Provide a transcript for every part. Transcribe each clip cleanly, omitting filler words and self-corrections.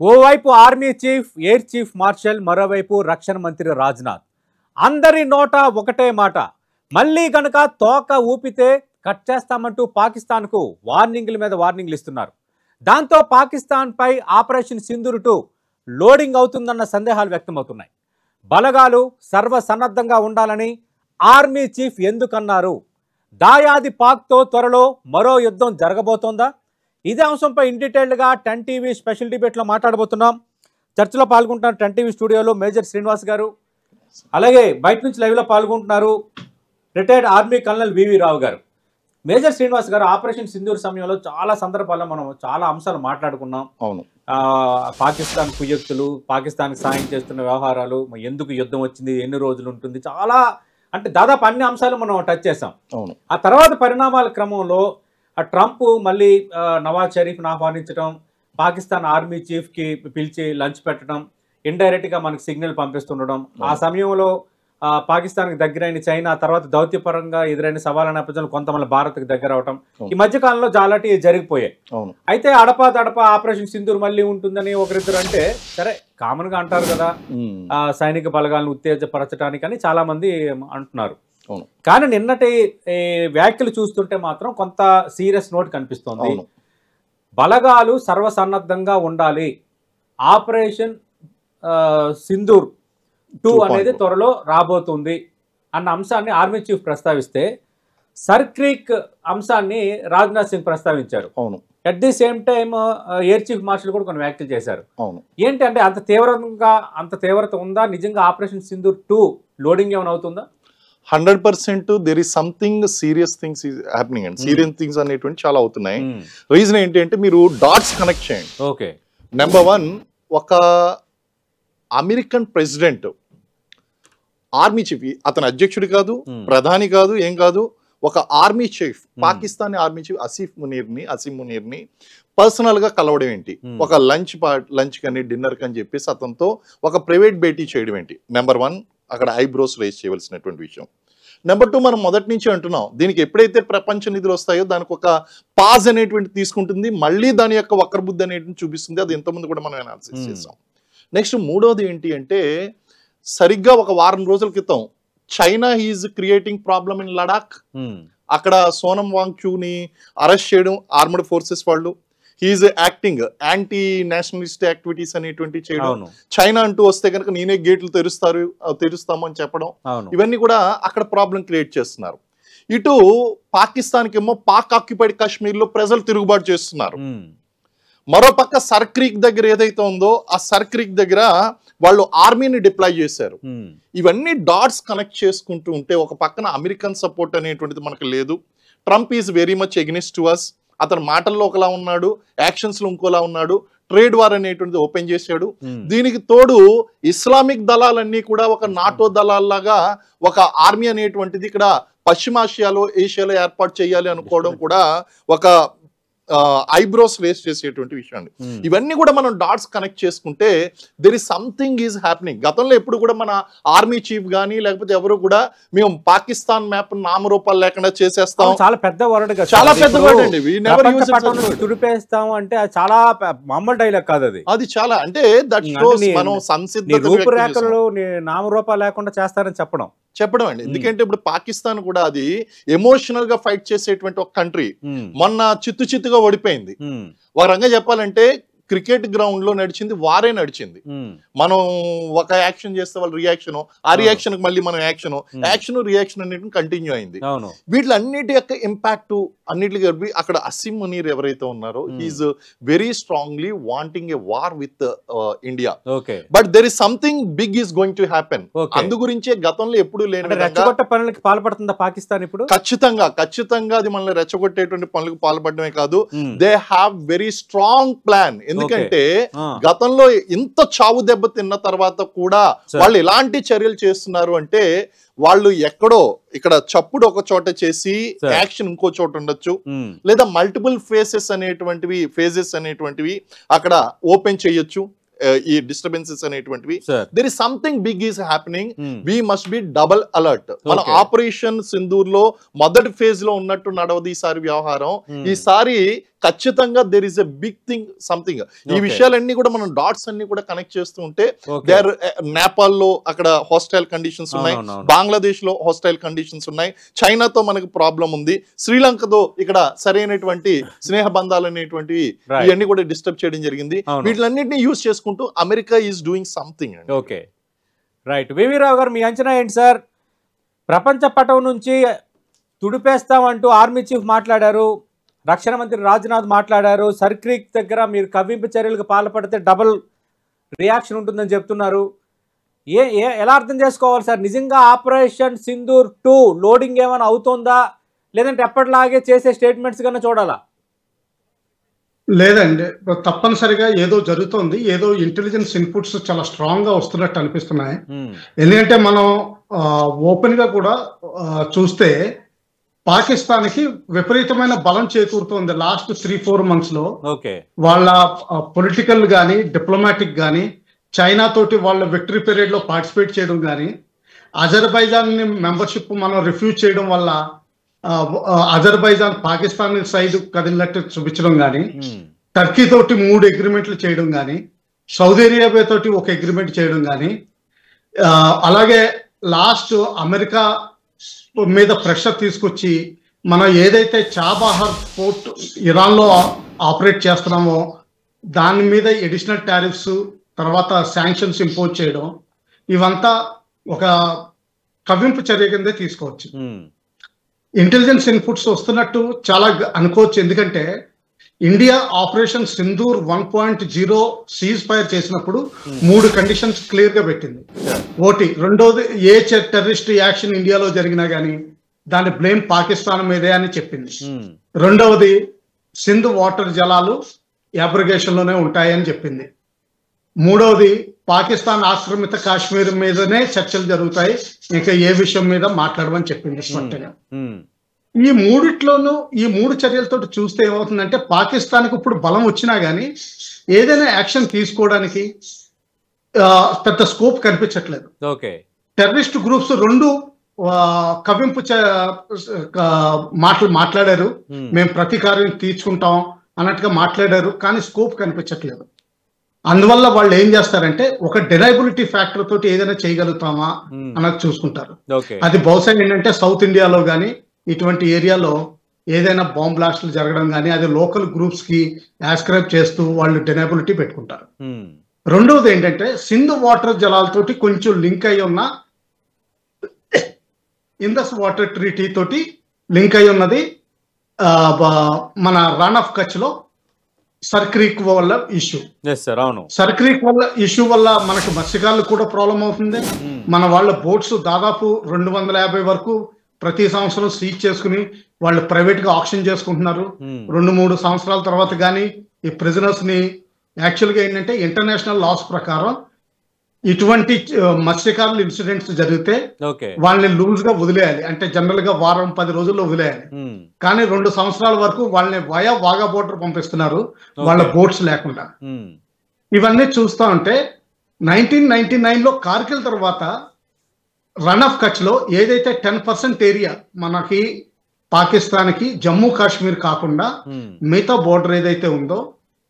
ఓవైపు army chief, air chief marshal, మరోవైపు రక్షణ మంత్రి రాజ్నాథ్. అందరి నోట ఒకటే మాట, మళ్ళీ గనక తోక ఊపితే కట్ చేస్తామంటూ పాకిస్తాన్కు వార్నింగ్ల మీద వార్నింగ్లు ఇస్తున్నారు. దాంతో పాకిస్తాన్పై ఆపరేషన్ సింధూర్ 2 లోడింగ్ అవుతుందన్న సందేహాలు వ్యక్తమవుతున్నాయి. బలగాలు సర్వసన్నద్ధంగా ఉండాలని ఆర్మీ చీఫ్ ఎందుకన్నారు? దాయాది పాక్తో త్వరలో మరో యుద్ధం జరగబోతోందా? ఇదే అంశంపై ఇన్ డీటెయిల్డ్గా 10 టీవీ స్పెషల్ డిబేట్లో మాట్లాడబోతున్నాం. చర్చలో పాల్గొంటున్నారు 10 టీవీ స్టూడియోలో మేజర్ శ్రీనివాస్ గారు, అలాగే బయట నుంచి లైవ్లో పాల్గొంటున్నారు రిటైర్డ్ ఆర్మీ కల్నల్ వివి రావు గారు. మేజర్ శ్రీనివాస్ గారు, ఆపరేషన్ సింధూర్ సమయంలో చాలా సందర్భాల్లో మనం చాలా అంశాలు మాట్లాడుకున్నాం. అవును, పాకిస్తాన్ కుయుక్తులు, పాకిస్తాన్కి సాయం చేస్తున్న వ్యవహారాలు, ఎందుకు యుద్ధం వచ్చింది, ఎన్ని రోజులు ఉంటుంది, చాలా అంటే దాదాపు అన్ని అంశాలు మనం టచ్ చేసాం. అవును. ఆ తర్వాత పరిణామాల క్రమంలో ట్రంప్ మళ్ళీ నవాజ్ షరీఫ్ను ఆహ్వానించడం, పాకిస్తాన్ ఆర్మీ చీఫ్కి పిలిచి లంచ్ పెట్టడం, ఇండైరెక్ట్గా మనకు సిగ్నల్ పంపిస్తుండడం, ఆ సమయంలో పాకిస్తాన్కి దగ్గరైన చైనా, తర్వాత దౌత్యపరంగా ఎదురైన సవాళ్ళ నేపథ్యంలో కొంతమంది భారత్కి దగ్గర అవటం, ఈ మధ్యకాలంలో చాలాటి జరిగిపోయాయి. అయితే అడపా ఆపరేషన్ సింధూర్ మళ్ళీ ఉంటుందని ఒకరిద్దరు అంటే, సరే కామన్గా అంటారు కదా, సైనిక బలగాలను ఉత్తేజపరచడానికి అని చాలా మంది అంటున్నారు. కానీ నిన్నటి వ్యాఖ్యలు చూస్తుంటే మాత్రం కొంత సీరియస్ నోట్ కనిపిస్తోంది. బలగాలు సర్వసన్నద్ధంగా ఉండాలి, ఆపరేషన్ సింధూర్ 2 అనేది త్వరలో రాబోతుంది అన్న అంశాన్ని ఆర్మీ చీఫ్ ప్రస్తావిస్తే, సర్క్రీక్ అంశాన్ని రాజ్నాథ్ సింగ్ ప్రస్తావించారు. At the same time air chief marshal కూడా కొన్ని వ్యాఖ్యలు చేశారు. ఏంటి అంటే అంత తీవ్రత ఉందా నిజంగా? ఆపరేషన్ సింధూర్ 2 లోడింగ్ ఏమైనా అవుతుందా? 100% there is something serious things is happening and serious things అనేటువంటి చాలా అవుతున్నాయి. రీజన్ ఏంటి అంటే, మీరు డాట్స్ కనెక్ట్ చేయండి. ఓకే, నెంబర్ 1, ఒక అమెరికన్ ప్రెసిడెంట్ ఆర్మీ చీఫ్, అతను అధ్యక్షుడు కాదు, ప్రధాని కాదు, ఏం కాదు, ఒక army chief, Pakistan army chief Asim మునీర్ని పర్సనల్ గా కలవడం ఏంటి, ఒక లంచ్ కానీ డిన్నర్ కని చెప్పేసి అతనితో ఒక ప్రైవేట్ భేటీ చేయడం ఏంటి? నెంబర్ 1 అక్కడ ఐబ్రోస్ రేస్ చేయవలసినటువంటి విషయం. నెంబర్ 2, మనం మొదటి నుంచి అంటున్నాం, దీనికి ఎప్పుడైతే ప్రపంచ నిధులు వస్తాయో దానికి ఒక పాజ్ అనేటువంటి తీసుకుంటుంది, మళ్ళీ దాని యొక్క వక్రబుద్ధి అనేటువంటి చూపిస్తుంది. అది ఎంతమంది కూడా మనం అనాలిసిస్ చేసాం. నెక్స్ట్ మూడోది ఏంటి అంటే, సరిగ్గా ఒక వారం రోజుల క్రితం China is creating problem in Ladakh. అక్కడ సోనం వాంగ్చూని అరెస్ట్ చేయడం, ఆర్మడ్ ఫోర్సెస్ వాళ్ళు, he is acting anti nationalist activities అనేటువంటి చేయడం, చైనా అంటూ వస్తే కనుక నేనే గేట్లు తెరుస్తాము అని చెప్పడం, ఇవన్నీ కూడా అక్కడ ప్రాబ్లం క్రియేట్ చేస్తున్నారు. ఇటు పాకిస్తాన్కి ఏమో పాక్ ఆక్యుపైడ్ కాశ్మీర్ లో ప్రజలు తిరుగుబాటు చేస్తున్నారు. మరోపక్క సర్క్రీక్ దగ్గర ఏదైతే ఉందో ఆ సర్క్రీక్ దగ్గర వాళ్ళు ఆర్మీని డిప్లాయ్ చేశారు. ఇవన్నీ డాట్స్ కనెక్ట్ చేసుకుంటూ ఉంటే, ఒక పక్కన అమెరికన్ సపోర్ట్ అనేటువంటిది మనకు లేదు. Trump is very much against to us. అతని మాటల్లో ఒకలా ఉన్నాడు, యాక్షన్స్ లో ఇంకోలా ఉన్నాడు. ట్రేడ్ వార్ అనేటువంటిది ఓపెన్ చేశాడు. దీనికి తోడు ఇస్లామిక్ దళాలన్నీ కూడా ఒక నాటో దళాల్లాగా ఒక ఆర్మీ అనేటువంటిది ఇక్కడ పశ్చిమాసియాలో, ఏషియాలో ఏర్పాటు చేయాలి అనుకోవడం కూడా ఒక ఐబ్రోస్ రేస్ చేసేటువంటి విషయం అండి. ఇవన్నీ కూడా మనం డాట్స్ కనెక్ట్ చేసుకుంటే there is something is happening. గతంలో ఎప్పుడు కూడా మన ఆర్మీ చీఫ్ కానీ లేకపోతే ఎవరు కూడా మేము పాకిస్తాన్ మ్యాప్ నామరూపాలు లేకుండా చేసేస్తాం, చాలా పెద్ద వర్డ్, చాలా పెద్ద వర్డ్ అండి, తుడిపేస్తాం అంటే చాలా మామూలు డైలాగ్ కాదు అది. అది చాలా అంటే దట్ షోస్ మనం సంసిద్ధత, రూపురేఖలు నామరూపాలు లేకుండా చేస్తారని చెప్పడం అండి. ఎందుకంటే ఇప్పుడు పాకిస్తాన్ కూడా అది ఎమోషనల్ గా ఫైట్ చేసేటువంటి ఒక కంట్రీ. మొన్న చిత్తుగా ఓడిపోయింది. ఒక రంగా చెప్పాలంటే క్రికెట్ గ్రౌండ్ లో నడిచింది వారే నడిచింది. మనం ఒక యాక్షన్ చేస్తే వాళ్ళ రియాక్షన్, ఆ రియాక్షన్ మళ్ళీ మనం యాక్షన్ రియాక్షన్ అనేది కంటిన్యూ అయింది. వీటిలన్నిటి యొక్క ఇంపాక్ట్ అన్నిటికీ అక్కడ అసీం మునీర్ ఎవరైతే ఉన్నారో he is very strongly wanting a war with India. But there is something big is going to happen. అందు గురించే గతంలో ఎప్పుడు లేని పనులకి పాల్పడుతుందా పాకిస్తాన్ ఇప్పుడు? ఖచ్చితంగా అది మనల్ని రెచ్చగొట్టేటువంటి పనులకు పాల్పడమే కాదు, they have very strong plan. ఎందుకంటే గతంలో ఇంత చావు దెబ్బ తిన్న తర్వాత కూడా వాళ్ళు ఎలాంటి చర్యలు చేస్తున్నారు అంటే, వాళ్ళు ఎక్కడో ఇక్కడ చప్పుడు ఒక చోట చేసి యాక్షన్ ఇంకో చోట ఉండొచ్చు, లేదా మల్టిపుల్ ఫేజెస్ అనేటువంటివి అక్కడ ఓపెన్ చేయొచ్చు. ఈ డిస్టర్బెన్సెస్ అనేటువంటివి, there is something big is happening. We must be double alert. మన ఆపరేషన్ సింధూర్ లో మొదటి ఫేజ్ లో ఉన్నట్టు నడవదు ఈసారి వ్యవహారం. ఈసారి ఖచ్చితంగా there is a big thing something. ఈ Okay. విషయాలన్నీ కూడా మనం డాట్స్ అన్ని కూడా కనెక్ట్ చేస్తూ ఉంటే Okay. దే ఆర్ నేపాల్లో అక్కడ హాస్టైల్ కండిషన్స్ ఉన్నాయి, అవునవును. బంగ్లాదేశ్ లో హాస్టైల్ కండిషన్స్ ఉన్నాయి, చైనాతో మనకు ప్రాబ్లం ఉంది, శ్రీలంకతో ఇక్కడ సరైనటువంటి స్నేహ బంధాలు అనేటువంటివి Right. ఇవన్నీ కూడా డిస్టర్బ్ చేయడం జరిగింది. అవును. వీటిలన్నింటినీ యూజ్ చేసుకుంటూ America is doing something. Okay, right. V V Rao garu, మీ అంచనా ఏంటి సార్? ప్రపంచ పటం నుంచి తుడిపేస్తామంటూ ఆర్మీ చీఫ్ మాట్లాడారు, రక్షణ మంత్రి రాజ్నాథ్ మాట్లాడారు, సర్క్రీక్ దగ్గర మీరు కవ్వింపు చర్యలకు పాల్పడితే డబుల్ రియాక్షన్ ఉంటుందని చెప్తున్నారు. ఎలా అర్థం చేసుకోవాలి సార్? నిజంగా ఆపరేషన్ సింధూర్ 2 లోడింగ్ ఏమైనా అవుతుందా, లేదంటే ఎప్పటిలాగే చేసే స్టేట్మెంట్స్ కన్నా చూడాలా? లేదండి, తప్పనిసరిగా ఏదో జరుగుతోంది, ఏదో ఇంటెలిజెన్స్ ఇన్పుట్స్ చాలా స్ట్రాంగ్ గా వస్తున్నట్టు అనిపిస్తున్నాయి. ఎందుకంటే మనం ఓపెన్ గా కూడా చూస్తే పాకిస్తాన్కి విపరీతమైన బలం చేకూరుతోంది లాస్ట్ 3-4 months లో. ఓకే, వాళ్ళ పొలిటికల్ కానీ డిప్లొమాటిక్ కానీ చైనా తోటి వాళ్ళ విక్టరీ పీరియడ్ లో పార్టిసిపేట్ చేయడం కానీ, అజర్బైజాన్ ని మెంబర్షిప్ మనం రిఫ్యూజ్ చేయడం వల్ల అజర్బైజాన్ పాకిస్తాన్ సైడ్ కదిలినట్టు చూపించడం కానీ, టర్కీ తోటి 3 అగ్రిమెంట్లు చేయడం కానీ, సౌదీ అరేబియా తోటి 1 అగ్రిమెంట్ చేయడం కానీ, అలాగే లాస్ట్ అమెరికా మీద ప్రెషర్ తీసుకొచ్చి మనం ఏదైతే చాబహార్ పోర్ట్ ఇరాన్ లో ఆపరేట్ చేస్తున్నామో దాని మీద ఎడిషనల్ టారిఫ్స్, తర్వాత శాంక్షన్స్ ఇంపోజ్ చేయడం, ఇవంతా ఒక కవ్వింపు చర్య కిందే తీసుకోవచ్చు. ఇంటెలిజెన్స్ ఇన్పుట్స్ వస్తున్నట్టు చాలా అనుకోవచ్చు. ఎందుకంటే India operation Sindoor 1.0 cease fire చేసినప్పుడు 3 కండిషన్స్ క్లియర్ గా పెట్టింది. ఒకటి, రెండోది, ఏ టెర్రరిస్ట్ యాక్షన్ ఇండియాలో జరిగినా గానీ దాని బ్లేమ్ పాకిస్తాన్ మీదే అని చెప్పింది. రెండవది, సింధు వాటర్ జలాలు అబ్రిగేషన్ లోనే ఉంటాయని చెప్పింది. మూడవది, పాకిస్తాన్ ఆక్రమిత కాశ్మీర్ మీదనే చర్చలు జరుగుతాయి, ఇంకా ఏ విషయం మీద మాట్లాడమని చెప్పింది స్పష్టంగా. ఈ మూడిట్లోనూ ఈ 3 చర్యలతో చూస్తే ఏమవుతుందంటే పాకిస్తాన్కి ఇప్పుడు బలం వచ్చినా గానీ ఏదైనా యాక్షన్ తీసుకోవడానికి పెద్ద స్కోప్ కనిపించట్లేదు. ఓకే, టెర్రరిస్ట్ గ్రూప్స్ 2 కవ్వింపు మాట్లాడారు, మేము ప్రతీకారం తీర్చుకుంటాం అన్నట్టుగా మాట్లాడారు, కానీ స్కోప్ కనిపించట్లేదు. అందువల్ల వాళ్ళు ఏం చేస్తారంటే ఒక డెనైబిలిటీ ఫ్యాక్టర్ తోటి ఏదైనా చేయగలుగుతామా అన్నది చూసుకుంటారు. అది బహుశా ఏంటంటే సౌత్ ఇండియాలో కానీ ఇటువంటి ఏరియాలో ఏదైనా బాంబ్ బ్లాస్ట్లు జరగడం కానీ అది లోకల్ గ్రూప్స్ కి యాస్క్రైబ్ చేస్తూ వాళ్ళు డెనైబిలిటీ పెట్టుకుంటారు. రెండవది ఏంటంటే సింధు వాటర్ జలాలతోటి కొంచెం లింక్ అయి ఉన్న ఇండస్ వాటర్ ట్రీటీ తోటి లింక్ అయి ఉన్నది మన రన్ ఆఫ్ కచ్ లో సర్క్రీక్ వల్ల ఇష్యూ. సర్క్రీక్ వల్ల ఇష్యూ వల్ల మనకి మత్స్యకారులు కూడా ప్రాబ్లం అవుతుంది. మన వాళ్ళ బోట్స్ దాదాపు 250 వరకు ప్రతి సంవత్సరం సీజ్ చేసుకుని వాళ్ళు ప్రైవేట్ గా ఆక్షన్ చేసుకుంటున్నారు. 2-3 సంవత్సరాల తర్వాత కానీ ఈ ప్రిజనర్స్ ని యాక్చువల్ గా ఏంటంటే ఇంటర్నేషనల్ లాస్ ప్రకారం ఇటువంటి మత్స్యకారులు ఇన్సిడెంట్స్ జరిగితే వాళ్ళని లూజ్ గా వదిలేయాలి, అంటే జనరల్ గా 1-10 రోజుల్లో వదిలేయాలి. కానీ 2 సంవత్సరాల వరకు వాళ్ళని వయా వాగా బోర్డర్ పంపిస్తున్నారు వాళ్ళ బోట్స్ లేకుండా. ఇవన్నీ చూస్తా ఉంటే 1999 లో కార్గిల్ తర్వాత రన్ ఆఫ్ కచ్ లో ఏదైతే 10% ఏరియా మనకి పాకిస్తాన్ కి జమ్మూ కాశ్మీర్ కాకుండా మిగతా బోర్డర్ ఏదైతే ఉందో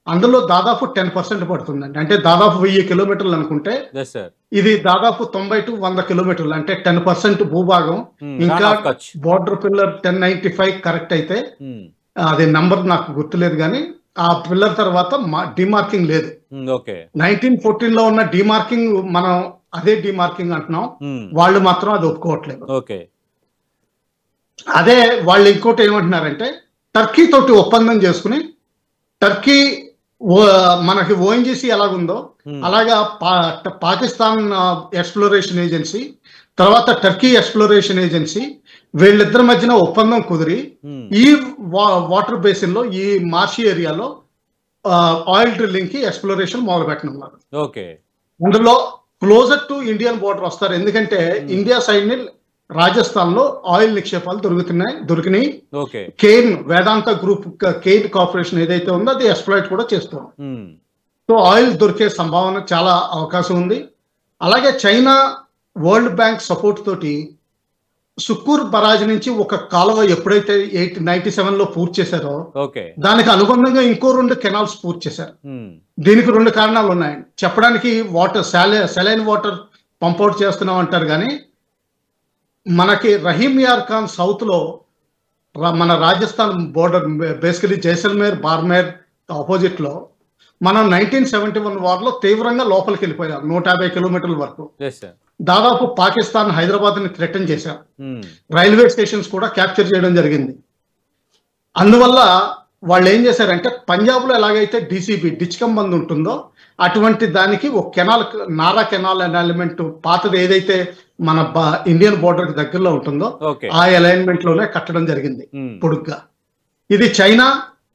అందులో దాదాపు 10% పడుతుందండి. అంటే దాదాపు 1000 కిలోమీటర్లు అనుకుంటే ఇది దాదాపు 90-100 కిలోమీటర్లు, అంటే 10% భూభాగం. ఇంకా బోర్డర్ పిల్లర్ 1095 కరెక్ట్ అయితే, అది నంబర్ నాకు గుర్తులేదు కానీ ఆ పిల్లర్ తర్వాత డిమార్కింగ్ లేదు. 1914 లో ఉన్న డిమార్కింగ్ మనం అదే డిమార్కింగ్ అంటున్నాం, వాళ్ళు మాత్రం అది ఒప్పుకోవట్లేదు. అదే వాళ్ళు ఇంకోటి ఏమంటున్నారంటే టర్కీ తోటి ఒప్పందం చేసుకుని, టర్కీ మనకి ఓఎన్జీసీ ఎలాగుందో అలాగా పాకిస్తాన్ ఎక్స్ప్లోరేషన్ ఏజెన్సీ తర్వాత టర్కీ ఎక్స్ప్లోరేషన్ ఏజెన్సీ వీళ్ళిద్దరి మధ్యన ఒప్పందం కుదిరి ఈ వాటర్ బేసిన్ లో ఈ మార్షి ఏరియాలో ఆయిల్ డ్రిల్లింగ్ కి ఎక్స్ప్లోరేషన్ మొదలు పెట్టనున్నారు. అందులో క్లోజర్ టు ఇండియన్ బోర్డర్ వస్తారు, ఎందుకంటే ఇండియా సైడ్ ని రాజస్థాన్ లో ఆయిల్ నిక్షేపాలు దొరికినాయి. కేన్ వేదాంత గ్రూప్ కేన్ కార్పొరేషన్ ఏదైతే ఉందో అది ఎక్స్ప్లాయిట్ కూడా చేస్తాం. సో ఆయిల్ దొరికే సంభావన చాలా అవకాశం ఉంది. అలాగే చైనా వరల్డ్ బ్యాంక్ సపోర్ట్ తోటి సుక్కూర్ బరాజ్ నుంచి ఒక కాలువ ఎప్పుడైతే 97లో పూర్తి చేశారో ఓకే దానికి అనుబంధంగా ఇంకో 2 కెనాల్స్ పూర్తి చేశారు. దీనికి 2 కారణాలు ఉన్నాయండి. చెప్పడానికి వాటర్ సెలైన్ వాటర్ పంప్అవుట్ చేస్తున్నాం అంటారు, కానీ మనకి రహీం యార్ ఖాన్ సౌత్ లో మన Rajasthan border basically Jaisalmer Barmer opposite లో మనం 1971 వార్లో తీవ్రంగా లోపలికి వెళ్ళిపోయాం 150 కిలోమీటర్ల వరకు. దాదాపు పాకిస్తాన్ హైదరాబాద్ ని థ్రెటన్ చేశాం. రైల్వే స్టేషన్స్ కూడా క్యాప్చర్ చేయడం జరిగింది. అందువల్ల వాళ్ళు ఏం చేశారంటే పంజాబ్ లో ఎలాగైతే డిసిబి డిచ్కంబంద్ ఉంటుందో అటువంటి దానికి ఒక కెనాల్, నారా కెనాల్ అనే ఎలిమెంట్ పాతది ఏదైతే మన ఇండియన్ బోర్డర్ కి దగ్గరలో ఉంటుందో ఆ అలైన్మెంట్ లోనే కట్టడం జరిగింది పొడుగ్గా. ఇది చైనా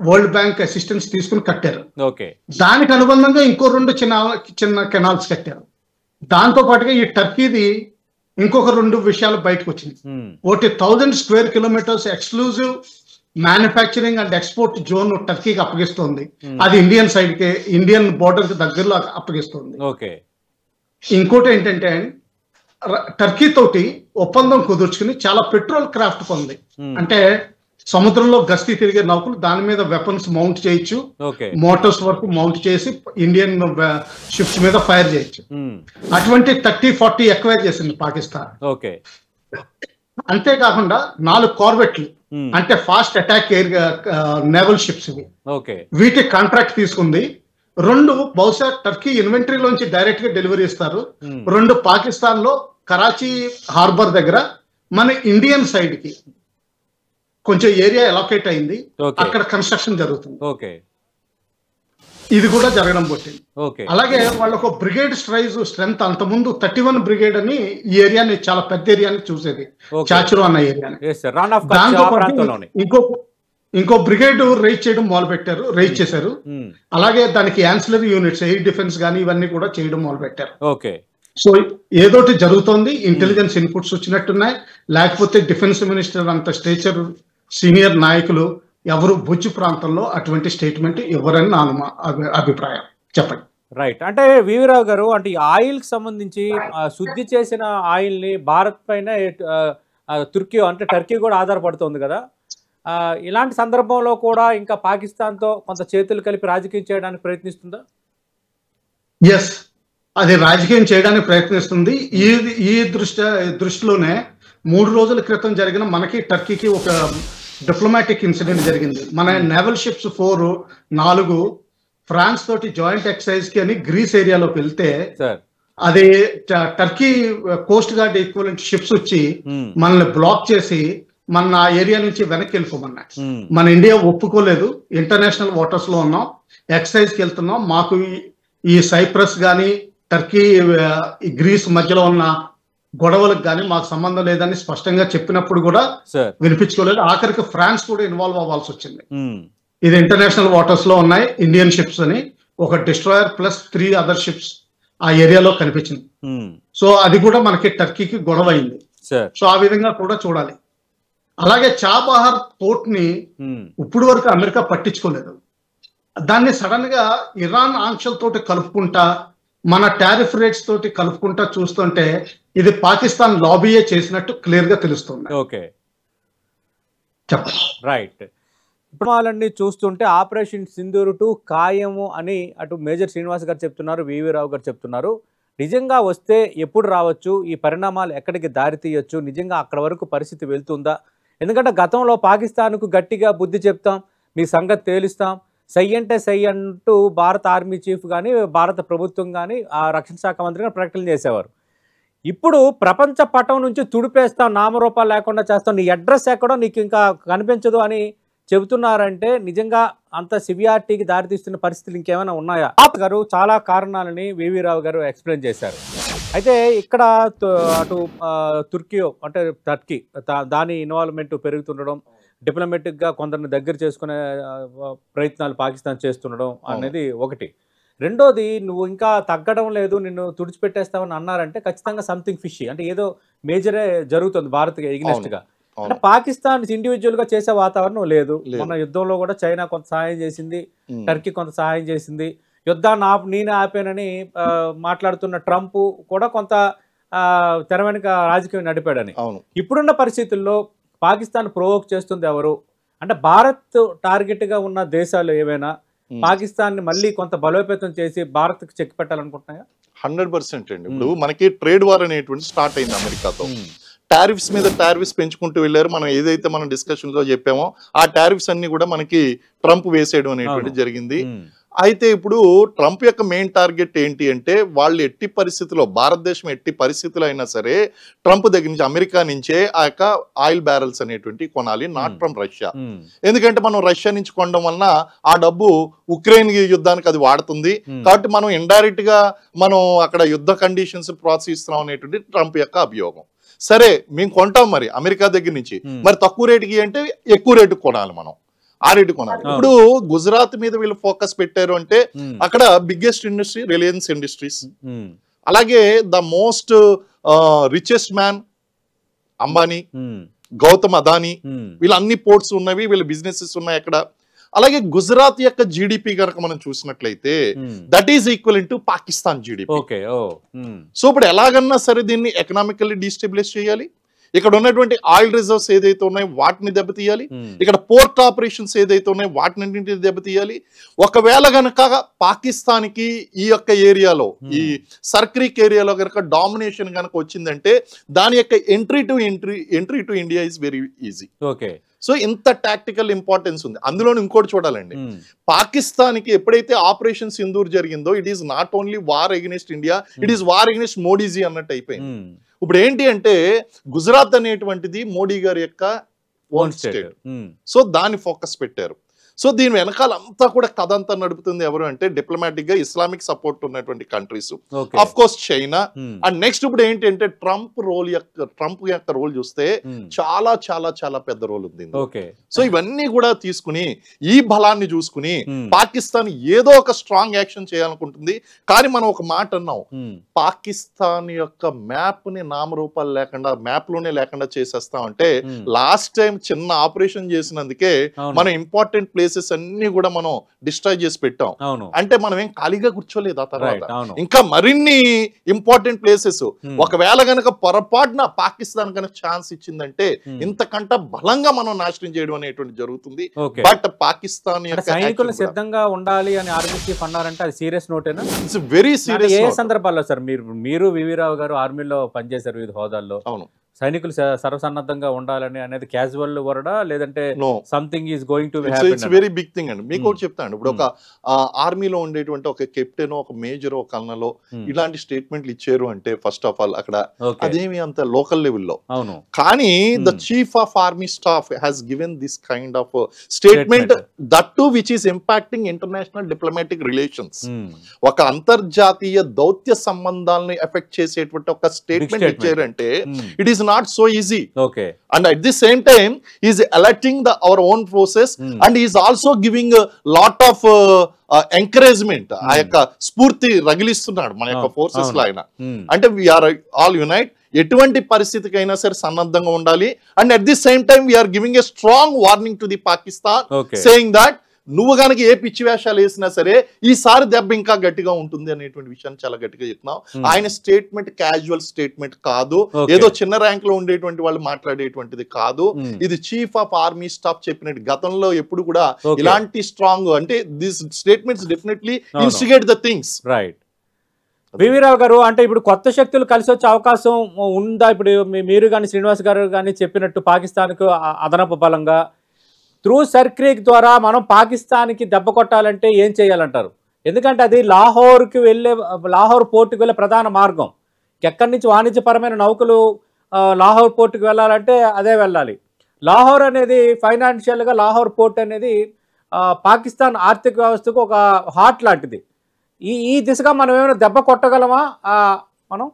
వరల్డ్ బ్యాంక్ అసిస్టెన్స్ తీసుకుని కట్టారు. దానికి అనుబంధంగా ఇంకో 2 చిన్న కెనాల్స్ కట్టారు. దాంతో పాటుగా ఈ టర్కీది ఇంకొక 2 విషయాలు బయటకు వచ్చింది. ఒకటి 1000 square kilometers exclusive manufacturing and export zone టర్కీకి అప్పగిస్తుంది. అది ఇండియన్ సైడ్ కి, ఇండియన్ బోర్డర్ కి దగ్గరలో అప్పగిస్తుంది. ఇంకోటి ఏంటంటే టర్కీ తోటి ఒప్పందం కుదుర్చుకుని చాలా పెట్రోల్ క్రాఫ్ట్ పొంది, అంటే సముద్రంలో గస్తీ తిరిగే నౌకలు దాని మీద వెపన్స్ మౌంట్ చేయొచ్చు, మోటార్స్ వరకు మౌంట్ చేసి ఇండియన్ షిప్స్ మీద ఫైర్ చేయొచ్చు. అటువంటి 30-40 ఎక్వైర్ చేసింది పాకిస్తాన్. అంతేకాకుండా 4 కార్వెట్లు, అంటే fast attack air naval ships ఇవి, వీటి కాంట్రాక్ట్ తీసుకుంది. 2 బహుశా టర్కీ ఇన్వెంటరీలోంచి డైరెక్ట్ గా డెలివరీ ఇస్తారు. 2 పాకిస్తాన్ లో కరాచీ హార్బర్ దగ్గర మన ఇండియన్ సైడ్ కి కొంచెం ఏరియా ఎలాకేట్ అయింది, అక్కడ కన్స్ట్రక్షన్ జరుగుతుంది. ఇది కూడా జరగడం పుట్టింది. అలాగే వాళ్ళకు బ్రిగేడ్ స్ట్రెంత్ అంతకుముందు 31 బ్రిగేడ్ అని ఈ ఏరియాని, చాలా పెద్ద ఏరియాని చూసేది, చాచురు అన్న ఏరియాని. దాంతో పాటు ఇంకో బ్రిగేడ్ రైజ్ చేయడం రైజ్ చేశారు. అలాగే దానికి యాన్సిలరీ యూనిట్స్, ఎయిర్ డిఫెన్స్ కానీ ఇవన్నీ కూడా చేయడం మొదలు పెట్టారు. సో ఏదోటి జరుగుతోంది. ఇంటెలిజెన్స్ ఇన్పుట్స్ వచ్చినట్టున్నాయి, లేకపోతే డిఫెన్స్ మినిస్టర్ అంత స్టేచర్ సీనియర్ నాయకులు ఎవరు భుజ్ ప్రాంతంలో అటువంటి స్టేట్మెంట్ ఇవ్వరని నా అభిప్రాయం. చెప్పండి. రైట్. అంటే వీవీరావు గారు, అంటే ఆయిల్ కి సంబంధించి శుద్ధి చేసిన ఆయిల్ ని భారత్ పైన తుర్కీ, అంటే టర్కీ కూడా ఆధారపడుతుంది కదా. ఇలాంటి సందర్భంలో కూడా ఇంకా పాకిస్తాన్ తో కొంత చేతులు కలిపి రాజకీయం చేయడానికి ప్రయత్నిస్తుందా? ఎస్, అది రాజకీయం చేయడానికి ప్రయత్నిస్తుంది. ఈ దృష్టిలోనే 3 రోజుల క్రితం జరిగిన మనకి టర్కీకి ఒక డిప్లొమాటిక్ ఇన్సిడెంట్ జరిగింది. మన నేవల్ షిప్స్ 4 ఫ్రాన్స్ తోటి జాయింట్ ఎక్సైజ్ కి అని గ్రీస్ ఏరియాలోకి వెళ్తే అది Turkey coast guard equivalent ships వచ్చి మనల్ని బ్లాక్ చేసి మన ఆ ఏరియా నుంచి వెనక్కి వెళ్ళిపోమన్నా. మన ఇండియా ఒప్పుకోలేదు, ఇంటర్నేషనల్ వాటర్స్ లో ఉన్నాం, ఎక్సైజ్ కి వెళ్తున్నాం, మాకు ఈ సైప్రస్ గాని టర్కీ గ్రీస్ మధ్యలో ఉన్న గొడవలకు కానీ మాకు సంబంధం లేదని స్పష్టంగా చెప్పినప్పుడు కూడా వినిపించుకోలేదు. ఆఖరికి ఫ్రాన్స్ కూడా ఇన్వాల్వ్ అవ్వాల్సి వచ్చింది. ఇది ఇంటర్నేషనల్ వాటర్స్ లో ఉన్నాయి ఇండియన్ షిప్స్ అని, ఒక డిస్ట్రాయర్ ప్లస్ 3 అదర్ షిప్స్ ఆ ఏరియాలో కనిపించింది. సో అది కూడా మనకి టర్కీకి గొడవ అయింది. సో ఆ విధంగా కూడా చూడాలి. అలాగే చాబహార్ పోర్ట్ ని ఇప్పుడు వరకు అమెరికా పట్టించుకోలేదు. దాన్ని సడన్ గా ఇరాన్ ఆంక్షలతోటి కలుపుకుంటా, మన టారిఫ్ రేట్స్ తోటి కలుపుకుంటా చూస్తుంటే ఇది పాకిస్తాన్ లాబీయే చేసినట్టు క్లియర్ గా తెలుస్తుంది. చెప్పండి. రైట్. ఇప్పుడు చూస్తుంటే ఆపరేషన్ సింధూర్ 2 ఖాయము అని అటు మేజర్ శ్రీనివాస్ గారు చెప్తున్నారు, వీవీరావు గారు చెప్తున్నారు. నిజంగా వస్తే ఎప్పుడు రావచ్చు, ఈ పరిణామాలు ఎక్కడికి దారి తీయొచ్చు, నిజంగా అక్కడ వరకు పరిస్థితి వెళ్తుందా? ఎందుకంటే గతంలో పాకిస్తాన్కు గట్టిగా బుద్ధి చెప్తాం, మీ సంగతి తేలుస్తాం, సై అంటే సై అంటూ భారత ఆర్మీ చీఫ్ కానీ భారత ప్రభుత్వం కానీ ఆ రక్షణ శాఖ మంత్రి కానీ ప్రకటన చేసేవారు. ఇప్పుడు ప్రపంచ పటం నుంచి తుడిపేస్తాం, నామరూపాలు లేకుండా చేస్తాం, నీ అడ్రస్ ఎక్కడో నీకు ఇంకా కనిపించదు అని చెబుతున్నారంటే నిజంగా అంత సివియారిటీకి దారితీస్తున్న పరిస్థితులు ఇంకేమైనా ఉన్నాయా గారు? చాలా కారణాలని వీవీరావు గారు ఎక్స్ప్లెయిన్ చేశారు. అయితే ఇక్కడ అటు తుర్కీ, అంటే టర్కీ దాని ఇన్వాల్వ్మెంట్ పెరుగుతుండడం, డిప్లొమాటిక్గా కొందరిని దగ్గర చేసుకునే ప్రయత్నాలు పాకిస్తాన్ చేస్తుండడం అనేది ఒకటి. రెండోది, నువ్వు ఇంకా తగ్గడం లేదు, నిన్ను తుడిచిపెట్టేస్తామని అన్నారంటే ఖచ్చితంగా సంథింగ్ ఫిషీ, అంటే ఏదో మేజరే జరుగుతుంది భారత్కి ఎగ్నెస్ట్గా. అంటే పాకిస్తాన్ ఇండివిజువల్ గా చేసే వాతావరణం లేదు. మన యుద్ధంలో కూడా చైనా కొంత సహాయం చేసింది, టర్కీ కొంత సహాయం చేసింది. యుద్ధాన్ని నేనే ఆపానని మాట్లాడుతున్న ట్రంప్ కూడా కొంత తెర వెనుక రాజకీయం నడిపాడని. అవును. ఇప్పుడున్న పరిస్థితుల్లో పాకిస్తాన్ ప్రొవోక్ చేస్తుంది ఎవరు అంటే భారత్ టార్గెట్ గా ఉన్న దేశాలు ఏవైనా పాకిస్తాన్ ని మళ్ళీ కొంత బలోపేతం చేసి భారత్ కి చెక్ పెట్టాలనుకుంటున్నాయా? 100% అండి. ఇప్పుడు మనకి ట్రేడ్ వార్ అనేటువంటి స్టార్ట్ అయింది అమెరికాతో. టారిఫ్స్ మీద టారిఫ్స్ పెంచుకుంటూ వెళ్ళారు. మనం ఏదైతే మనం డిస్కషన్ లో చెప్పామో ఆ టారిఫ్స్ అన్ని కూడా మనకి ట్రంప్ వేసేయడం అనేటువంటి జరిగింది. అయితే ఇప్పుడు ట్రంప్ యొక్క మెయిన్ టార్గెట్ ఏంటి అంటే వాళ్ళు ఎట్టి పరిస్థితుల్లో భారతదేశం ఎట్టి పరిస్థితుల్లో అయినా సరే ట్రంప్ దగ్గర నుంచి అమెరికా నుంచే ఆ యొక్క ఆయిల్ బ్యారల్స్ అనేటువంటి కొనాలి, నాట్ ఫ్రమ్ రష్యా. ఎందుకంటే మనం రష్యా నుంచి కొనడం వలన ఆ డబ్బు ఉక్రెయిన్ యుద్ధానికి అది వాడుతుంది కాబట్టి మనం ఇండైరెక్ట్ గా మనం అక్కడ యుద్ధ కండిషన్స్ ప్రోత్సహిస్తున్నాం అనేటువంటి ట్రంప్ యొక్క అభియోగం. సరే మేము కొంటాం మరి అమెరికా దగ్గర నుంచి, మరి తక్కువ రేటుకి అంటే ఎక్కువ రేటు కొనాలి, మనం ఆ రేటు కొనాలి. ఇప్పుడు గుజరాత్ మీద వీళ్ళు ఫోకస్ పెట్టారు అంటే అక్కడ బిగ్గెస్ట్ ఇండస్ట్రీ రిలయన్స్ ఇండస్ట్రీస్, అలాగే the most richest man Ambani, Gautam Adani, వీళ్ళ అన్ని పోర్ట్స్ ఉన్నవి, వీళ్ళ బిజినెసెస్ ఉన్నాయి అక్కడ. అలాగే గుజరాత్ యొక్క జీడిపి కనుక మనం చూసినట్లయితే that is equal to Pakistan GDP. So ఇప్పుడు ఎలాగన్నా సరే దీన్ని ఎకనామికల్లీ డీస్టెబిలైజ్ చేయాలి. ఇక్కడ ఉన్నటువంటి ఆయిల్ రిజర్వ్స్ ఏదైతే ఉన్నాయో వాటిని దెబ్బతీయాలి, ఇక్కడ పోర్ట్ ఆపరేషన్స్ ఏదైతే ఉన్నాయో వాటిని దెబ్బతీయాలి. ఒకవేళ గనక పాకిస్తాన్ కి ఈ యొక్క ఏరియాలో ఈ సర్క్రీక్ ఏరియాలో కనుక డామినేషన్ కనుక వచ్చిందంటే దాని యొక్క entry to India is very easy. So ఇంత టాక్టికల్ ఇంపార్టెన్స్ ఉంది. అందులో ఇంకోటి చూడాలండి, పాకిస్తాన్ కి ఎప్పుడైతే ఆపరేషన్ సింధూర్ జరిగిందో it is not only war against India, it is war against Modi ji అన్నట్టు అయిపోయింది. ఇప్పుడు ఏంటి అంటే గుజరాత్ అనేటువంటిది మోడీ గారి యొక్క ఓన్ స్టేట్. సో దాన్ని ఫోకస్ పెట్టారు. సో దీని వెనకాల అంతా కూడా కథ అంతా నడుపుతుంది ఎవరు అంటే డిప్లొమాటిక్ గా ఇస్లామిక్ సపోర్ట్ ఉన్నటువంటి countries, of course China. And next ఇప్పుడు ఏంటి అంటే ట్రంప్ యొక్క రోల్ చూస్తే చాలా చాలా చాలా పెద్ద రోల్ ఉంది. సో ఇవన్నీ కూడా తీసుకుని ఈ బలాన్ని చూసుకుని పాకిస్తాన్ ఏదో ఒక స్ట్రాంగ్ యాక్షన్ చేయాలనుకుంటుంది. కానీ మనం ఒక మాట అన్నాం, పాకిస్తాన్ యొక్క మ్యాప్ ని నామరూపాలు లేకుండా మ్యాప్ లోనే లేకుండా చేసేస్తామంటే లాస్ట్ టైం చిన్న ఆపరేషన్ చేసినందుకే మనం ఇంపార్టెంట్ ప్లేసెస్ అన్ని కూడా మనం డిస్ట్రాయ్ చేసి పెట్టాం. అంటే మనం ఏం ఖాళీగా కూర్చోలేదు. ఆ తర్వాత ఇంకా మరిన్ని ఇంపార్టెంట్ ప్లేసెస్ ఒకవేళ గనక పొరపాటున పాకిస్తాన్ కనుక ఛాన్స్ ఇచ్చిందంటే ఇంతకంట బలంగా మనం నాశనం చేయడం అనేటువంటి జరుగుతుంది. బట్ పాకిస్తాన్ సైనికులు సిద్ధంగా ఉండాలి అని ఆర్మీ చీఫ్ అన్నారంటే అది సీరియస్ నోటేనా? It's very serious. ఏ సందర్భాల్లో సార్ మీరు వివిరావు గారు ఆర్మీలో పనిచేశారు వివిధ హోదాల్లో, అవును, సైనికులు సర్వసన్నద్ధంగా ఉండాలని అనేది క్యాజువల్ వర్డా లేదంటే something is going to it's very big thing అండి. మీకు ఒకటి చెప్తాను, ఇప్పుడు ఒక ఆర్మీలో ఉండేటువంటి ఒక కెప్టెన్, ఒక మేజర్, ఒక కల్నలో ఇలాంటి స్టేట్మెంట్లు ఇచ్చారు అంటే ఫస్ట్ ఆఫ్ ఆల్ అక్కడ అదేమి అంత లోకల్ లెవెల్లో. కానీ the chief of army staff has given this kind of statement, that to which is impacting international diplomatic relations. ఒక అంతర్జాతీయ దౌత్య సంబంధాలను ఎఫెక్ట్ చేసేటువంటి ఒక స్టేట్మెంట్ ఇచ్చారంటే it is not so easy. And at the same time he is alerting our own forces and he is also giving a lot of encouragement. ఆ యొక్క స్ఫూర్తి రగిలిస్తున్నాడు మన యొక్క ఫోర్సెస్ లో. ఆయన అంటే we are all unite, ఎటువంటి పరిస్థితికైనా సరే సన్నద్ధంగా ఉండాలి. And at the same time we are giving a strong warning to the Pakistan, saying that నువ్వు కనుక ఏ పిచ్చి వేషాలు వేసినా సరే ఈసారి దెబ్బ ఇంకా గట్టిగా ఉంటుంది అనేటువంటి విషయాన్ని చాలా గట్టిగా చెప్తున్నాం. ఆయన స్టేట్మెంట్ క్యాజువల్ స్టేట్మెంట్ కాదు, ఏదో చిన్న ర్యాంక్ లో ఉండేటువంటి వాళ్ళు మాట్లాడేటువంటిది కాదు. ఇది చీఫ్ ఆఫ్ ఆర్మీ స్టాఫ్ చెప్పినట్టు గతంలో ఎప్పుడు కూడా ఇలాంటి స్ట్రాంగ్ అంటే this statements definitely instigate the things. Right. V V Rao గారు, అంటే ఇప్పుడు కొత్త శక్తులు కలిసి వచ్చే అవకాశం ఉందా? ఇప్పుడు మీరు కానీ శ్రీనివాస్ గారు కానీ చెప్పినట్టు పాకిస్తాన్కు అదనపు బలంగా త్రూ సర్క్రీక్ ద్వారా మనం పాకిస్తాన్కి దెబ్బ కొట్టాలంటే ఏం చేయాలంటారు? ఎందుకంటే అది లాహోర్ పోర్టుకు వెళ్ళే ప్రధాన మార్గం. ఎక్కడి నుంచి వాణిజ్యపరమైన నౌకలు లాహోర్ పోర్టుకు వెళ్ళాలంటే అదే వెళ్ళాలి. లాహోర్ అనేది ఫైనాన్షియల్గా లాహోర్ పోర్ట్ అనేది పాకిస్తాన్ ఆర్థిక వ్యవస్థకు ఒక హార్ట్ లాంటిది. ఈ దిశగా మనం ఏమైనా దెబ్బ కొట్టగలమా? మనం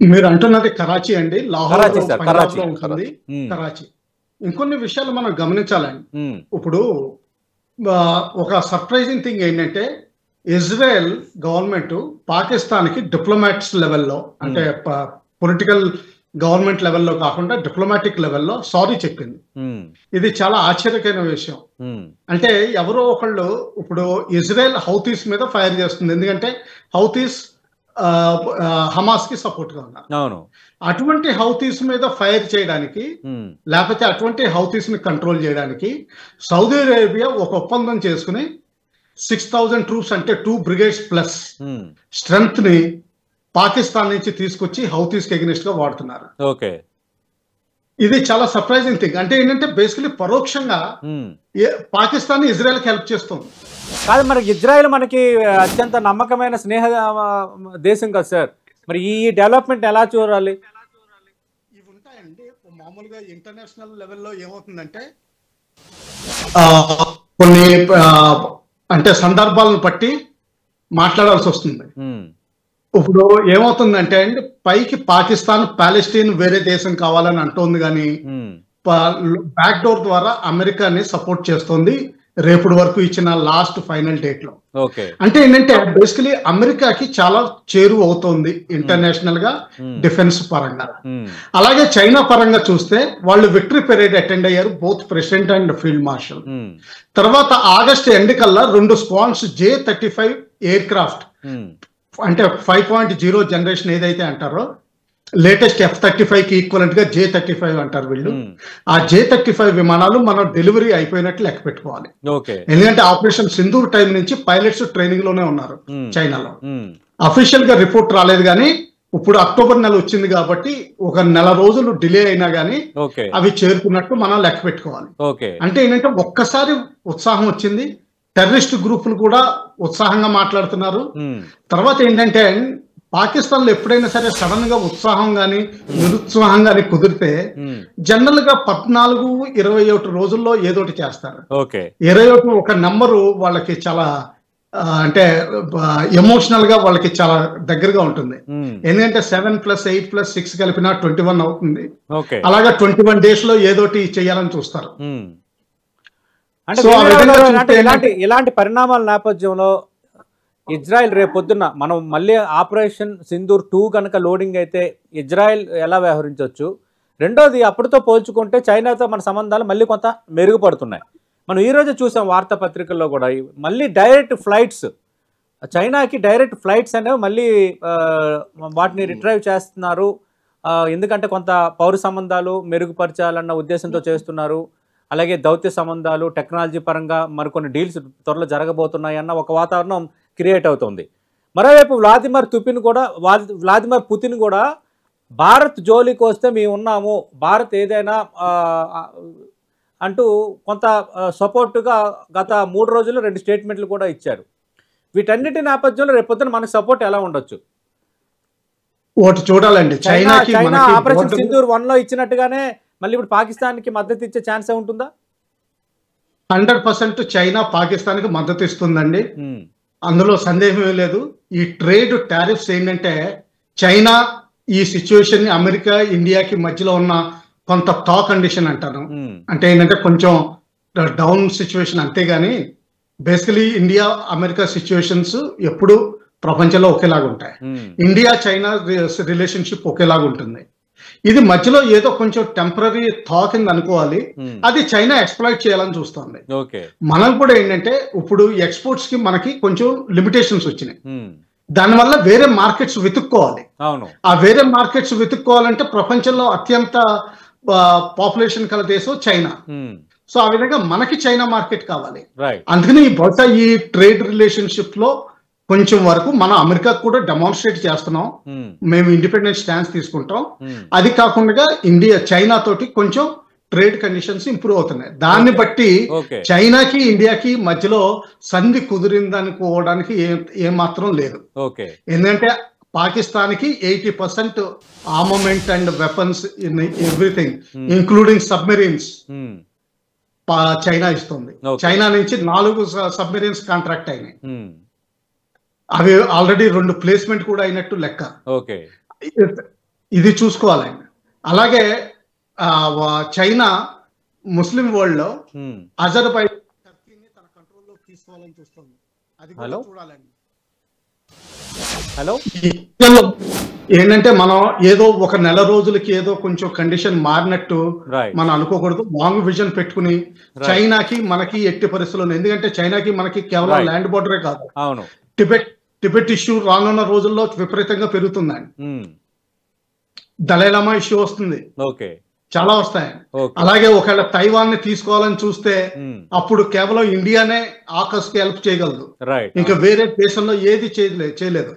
మీరు అంటున్నది కరాచీ అండి, లాహోర్ ఉంటుంది కరాచీ. ఇంకొన్ని విషయాలు మనం గమనించాలండి. ఇప్పుడు ఒక సర్ప్రైజింగ్ థింగ్ ఏంటంటే ఇజ్రాయెల్ గవర్నమెంట్ పాకిస్తాన్ కి డిప్లొమాట్స్ లెవెల్లో, అంటే పొలిటికల్ గవర్నమెంట్ లెవెల్లో కాకుండా డిప్లొమాటిక్ లెవెల్లో సారీ చెప్పింది. ఇది చాలా ఆశ్చర్యకరమైన విషయం. అంటే ఎవరో ఒకళ్ళు ఇప్పుడు ఇజ్రాయెల్ హౌతీస్ మీద ఫైర్ చేస్తుంది. ఎందుకంటే హౌతీస్ హమాస్ కి సపోర్ట్ గా ఉన్నారు. అవును. అటువంటి హౌతీస్ మీద ఫైర్ చేయడానికి లేకపోతే అటువంటి హౌతీస్ ని కంట్రోల్ చేయడానికి సౌదీ అరేబియా ఒక ఒప్పందం చేసుకుని 6,000 ట్రూప్స్ అంటే 2 బ్రిగేడ్స్ ప్లస్ స్ట్రెంగ్త్ ని పాకిస్తాన్ నుంచి తీసుకొచ్చి హౌతీస్ కి ఎగ్నెస్ట్ గా వాడుతున్నారు. ఓకే, ఇది చాలా సర్ప్రైజింగ్ థింగ్. అంటే ఏంటంటే బేసికలీ పరోక్షంగా పాకిస్తాన్ ఇజ్రాయెల్ కి హెల్ప్ చేస్తుంది. కాదు, మరి ఇజ్రాయెల్ మనకి అత్యంత నమ్మకమైన స్నేహ దేశం కదా సార్, మరి ఈ డెవలప్మెంట్ ఎలా చూడాలి? ఇవి ఉంటాయండి. మామూలుగా ఇంటర్నేషనల్ లెవెల్లో ఏమవుతుందంటే కొన్ని అంటే సందర్భాలను బట్టి మాట్లాడాల్సి వస్తుంది. ఇప్పుడు ఏమవుతుందంటే అండి, పైకి పాకిస్తాన్ పాలెస్టీన్ వేరే దేశం కావాలని అంటోంది, కానీ బ్యాక్ డోర్ ద్వారా అమెరికాని సపోర్ట్ చేస్తుంది రేపటి వరకు ఇచ్చిన లాస్ట్ ఫైనల్ డేట్ లో. అంటే ఏంటంటే బేసికలీ అమెరికాకి చాలా చేరువ అవుతోంది ఇంటర్నేషనల్ గా డిఫెన్స్ పరంగా. అలాగే చైనా పరంగా చూస్తే వాళ్ళు విక్టరీ పెరేడ్ అటెండ్ అయ్యారు, both president and field marshal. తర్వాత ఆగస్ట్ ఎండ్ కల్లా 2 స్క్వాడ్స్ J-35 ఎయిర్ క్రాఫ్ట్ అంటే 5.0 జనరేషన్ ఏదైతే అంటారో లేటెస్ట్ F-35 కి ఈక్వలెంట్ గా J-35 అంటారు వీళ్ళు. ఆ J-35 విమానాలు మనం డెలివరీ అయిపోయినట్లు లెక్క పెట్టుకోవాలి. ఎందుకంటే ఆపరేషన్ సింధూర్ టైం నుంచి పైలట్స్ ట్రైనింగ్ లోనే ఉన్నారు చైనాలో. అఫీషియల్ గా రిపోర్ట్ రాలేదు, కానీ ఇప్పుడు అక్టోబర్ నెల వచ్చింది కాబట్టి ఒక నెల రోజులు డిలే అయినా గానీ అవి చేరుకున్నట్టు మనం లెక్క పెట్టుకోవాలి. అంటే ఏంటంటే ఒక్కసారి ఉత్సాహం వచ్చింది, టెర్రరిస్ట్ గ్రూపులు కూడా ఉత్సాహంగా మాట్లాడుతున్నారు. తర్వాత ఏంటంటే పాకిస్తాన్ లో ఎప్పుడైనా సరే సడన్ గా ఉత్సాహం గాని నిరుత్సాహం గాని కుదిరితే జనరల్ గా 14-21 రోజుల్లో ఏదోటి చేస్తారు. 21 ఒక నంబరు వాళ్ళకి చాలా అంటే ఎమోషనల్ గా వాళ్ళకి చాలా దగ్గరగా ఉంటుంది. ఎందుకంటే 7+8+6 కలిపినా 21 అవుతుంది. అలాగా 21 days లో ఏదోటి చేయాలని చూస్తారు. అంటే ఇలాంటి పరిణామాల నేపథ్యంలో ఇజ్రాయెల్ రేపొద్దున మనం మళ్ళీ ఆపరేషన్ సింధూర్ 2 కనుక లోడింగ్ అయితే ఇజ్రాయెల్ ఎలా వ్యవహరించవచ్చు? రెండోది, అప్పటితో పోల్చుకుంటే చైనాతో మన సంబంధాలు మళ్ళీ కొంత మెరుగుపడుతున్నాయి. మనం ఈరోజు చూసాం వార్తాపత్రికల్లో కూడా మళ్ళీ డైరెక్ట్ ఫ్లైట్స్, చైనాకి డైరెక్ట్ ఫ్లైట్స్ అనేవి మళ్ళీ వాటిని రిట్రైవ్ చేస్తున్నారు. ఎందుకంటే కొంత పౌర సంబంధాలు మెరుగుపరచాలన్న ఉద్దేశంతో చేస్తున్నారు. అలాగే దౌత్య సంబంధాలు, టెక్నాలజీ పరంగా మరికొన్ని డీల్స్ త్వరలో జరగబోతున్నాయి అన్న ఒక వాతావరణం క్రియేట్ అవుతుంది. మరోవైపు వ్లాదిమిర్ పుతిన్ కూడా భారత్ జోలికి వస్తే మేము ఉన్నాము, భారత్ ఏదైనా అంటూ కొంత సపోర్టుగా గత 3 రోజుల్లో 2 స్టేట్మెంట్లు కూడా ఇచ్చారు. వీటన్నిటి నేపథ్యంలో రేపొద్దున మనకు సపోర్ట్ ఎలా ఉండొచ్చు? ఒకటి చూడాలండి, చైనా ఆపరేషన్ సింధూర్ 1లో ఇచ్చినట్టుగానే మళ్ళీ ఇప్పుడు పాకిస్తాన్ కి మద్దతు ఇచ్చే ఛాన్స్ ఉంటుందా? 100% చైనా పాకిస్తాన్ కి మద్దతు ఇస్తుందండి, అందులో సందేహమే లేదు. ఈ ట్రేడ్ టారిఫ్స్ ఏంటంటే చైనా ఈ సిచ్యువేషన్ ని అమెరికా ఇండియాకి మధ్యలో ఉన్న కొంత థా కండిషన్ అంటాను. అంటే ఏంటంటే కొంచెం డౌన్ సిచ్యువేషన్, అంతేగాని బేసికలీ ఇండియా అమెరికా సిచ్యువేషన్స్ ఎప్పుడు ప్రపంచంలో ఒకేలాగా ఉంటాయి. ఇండియా చైనా రిలేషన్షిప్ ఒకేలాగా ఉంటుంది. ఇది మధ్యలో ఏదో కొంచెం టెంపరీ థా కింద అనుకోవాలి. అది చైనా ఎక్స్ప్లాయిట్ చేయాలని చూస్తుంది. మనం కూడా ఏంటంటే ఇప్పుడు ఎక్స్పోర్ట్స్ కి మనకి కొంచెం లిమిటేషన్స్ వచ్చినాయి, దానివల్ల వేరే మార్కెట్స్ వెతుక్కోవాలి. ఆ వేరే మార్కెట్స్ వెతుక్కోవాలంటే ప్రపంచంలో అత్యంత పాపులేషన్ కల దేశం చైనా. సో ఆ విధంగా మనకి చైనా మార్కెట్ కావాలి. అందుకని బహుశా ఈ ట్రేడ్ రిలేషన్షిప్ లో కొంచెం వరకు మనం అమెరికాకు కూడా డెమాన్స్ట్రేట్ చేస్తున్నాం, మేము ఇండిపెండెంట్ స్టాన్స్ తీసుకుంటాం. అది కాకుండా ఇండియా చైనా తోటి కొంచెం ట్రేడ్ కండిషన్స్ ఇంప్రూవ్ అవుతున్నాయి. దాన్ని బట్టి చైనాకి ఇండియాకి మధ్యలో సంధి కుదిరిందనుకోవడానికి ఏమాత్రం లేదు. ఎందుకంటే పాకిస్తాన్ కి 80% armament and weapons in everything including submarines China ఇస్తుంది. చైనా నుంచి 4 సబ్మెరీన్స్ కాంట్రాక్ట్ అయినాయి, అవి ఆల్రెడీ 2 ప్లేస్మెంట్ కూడా అయినట్టు లెక్క. ఇది చూసుకోవాలండి. అలాగే చైనా ముస్లిం వరల్డ్ లో అజర్బైజాన్ టర్కీని తన కంట్రోల్లో తీసుకోవాలని చూస్తుంది. అది కూడా చూడాలండి. ఏంటంటే మనం ఏదో ఒక నెల రోజులకి ఏదో కొంచెం కండిషన్ మారినట్టు మనం అనుకోకూడదు. లాంగ్ విజన్ పెట్టుకుని చైనాకి మనకి ఎట్టి పరిస్థితుల్లో, ఎందుకంటే చైనాకి మనకి కేవలం ల్యాండ్ బోర్డరే కాదు, టిబెట్ ఇష్యూ రానున్న రోజుల్లో విపరీతంగా పెరుగుతుందండి. దలైలామా ఇష్యూ వస్తుంది, ఓకే, చాలా వస్తాయి. అలాగే ఒకవేళ తైవాన్ ని తీసుకోవాలని చూస్తే అప్పుడు కేవలం ఇండియానే ఆకస్కి హెల్ప్ చేయగలదు, ఇంకా వేరే దేశంలో ఏది చేయలేదు,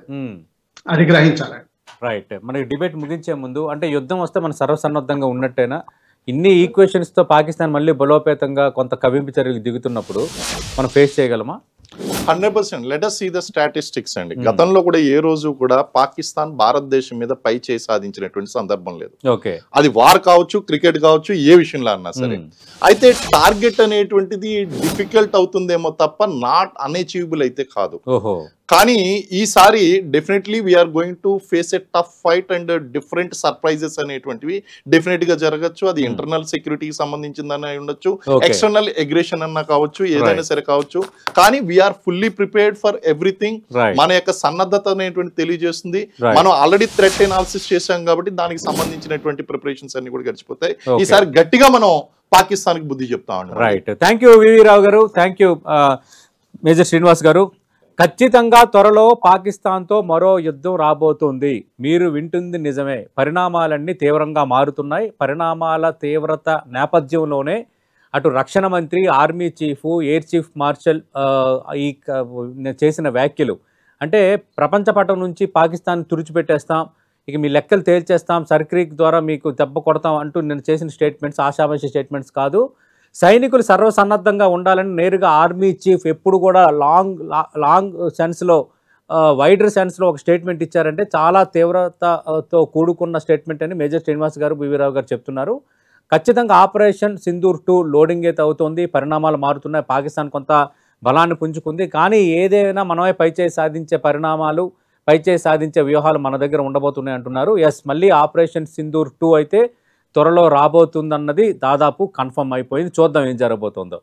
అది గ్రహించాలి. రైట్. మనకి డిబేట్ ముగించే ముందు అంటే యుద్ధం వస్తే మనం సర్వసన్నద్ధంగా ఉన్నట్టేనా? ఇన్ని ఈక్వేషన్స్ తో పాకిస్తాన్ మళ్ళీ బలోపేతంగా కొంత కవింపు చర్యలు దిగుతున్నప్పుడు మనం ఫేస్ చేయగలమా? 100%. Let us see the statistics అండి. గతంలో కూడా ఏ రోజు కూడా పాకిస్తాన్ భారతదేశం మీద పై చేయి సాధించినటువంటి సందర్భం లేదు. ఓకే, అది వార్ కావచ్చు, క్రికెట్ కావచ్చు, ఏ విషయంలో అన్నా సరే. అయితే టార్గెట్ అనేటువంటిది డిఫికల్ట్ అవుతుందేమో తప్ప నాట్ అన్అచీవబుల్ అయితే కాదు. కానీ ఈసారి definitely we are going to face a tough fight and different surprises అనేటువంటివి డెఫినెట్ గా జరగచ్చు. అది ఇంటర్నల్ సెక్యూరిటీకి సంబంధించిందన్న ఉండొచ్చు, ఎక్స్టర్నల్ అగ్రెషన్ అన్నా కావచ్చు, ఏదైనా సరే కావచ్చు. కానీ we are fully prepared for everything. మన యొక్క సన్నద్ధత అనేటువంటి తెలియజేస్తుంది. మనం ఆల్రెడీ థ్రెట్ ఎనాలిసిస్ చేశాం కాబట్టి దానికి సంబంధించినటువంటి ప్రిపరేషన్స్ అన్ని కూడా గడిచిపోతాయి. ఈసారి గట్టిగా మనం పాకిస్తాన్ కి బుద్ధి చెప్తామండి. రైట్. థ్యాంక్ యూ వివి రావు గారు, థ్యాంక్ యూ మేజర్ శ్రీనివాస్ గారు. ఖచ్చితంగా త్వరలో పాకిస్తాన్తో మరో యుద్ధం రాబోతుంది. మీరు వింటుంది నిజమే. పరిణామాలన్నీ తీవ్రంగా మారుతున్నాయి. పరిణామాల తీవ్రత నేపథ్యంలోనే అటు రక్షణ మంత్రి, army chief, air chief marshal ఈ చేసిన వ్యాఖ్యలు అంటే ప్రపంచ పటం నుంచి పాకిస్తాన్ తుడిచిపెట్టేస్తాం, ఇక మీ లెక్కలు తేల్చేస్తాం, సర్క్రీక్ ద్వారా మీకు దెబ్బ కొడతాం అంటూ నేను చేసిన స్టేట్మెంట్స్ ఆశాభాషి స్టేట్మెంట్స్ కాదు. సైనికులు సర్వసన్నద్ధంగా ఉండాలని నేరుగా ఆర్మీ చీఫ్ ఎప్పుడు కూడా లాంగ్ సెన్స్లో, వైడర్ సెన్స్లో ఒక స్టేట్మెంట్ ఇచ్చారంటే చాలా తీవ్రతతో కూడుకున్న స్టేట్మెంట్ అని మేజర్ శ్రీనివాస్ గారు, బివిరావు గారు చెప్తున్నారు. ఖచ్చితంగా ఆపరేషన్ సింధూర్ 2 లోడింగ్ అయితే అవుతుంది. పరిణామాలు మారుతున్నాయి. పాకిస్తాన్ కొంత బలాన్ని పుంజుకుంది. కానీ ఏదైనా మనమే పైచేయి సాధించే పరిణామాలు, పైచేయి సాధించే వ్యూహాలు మన దగ్గర ఉండబోతున్నాయి అంటున్నారు. ఎస్, మళ్ళీ ఆపరేషన్ సింధూర్ 2 అయితే త్వరలో రాబోతుందన్నది దాదాపు కన్ఫర్మ్ అయిపోయింది. చూద్దాం ఏం జరగబోతుందో.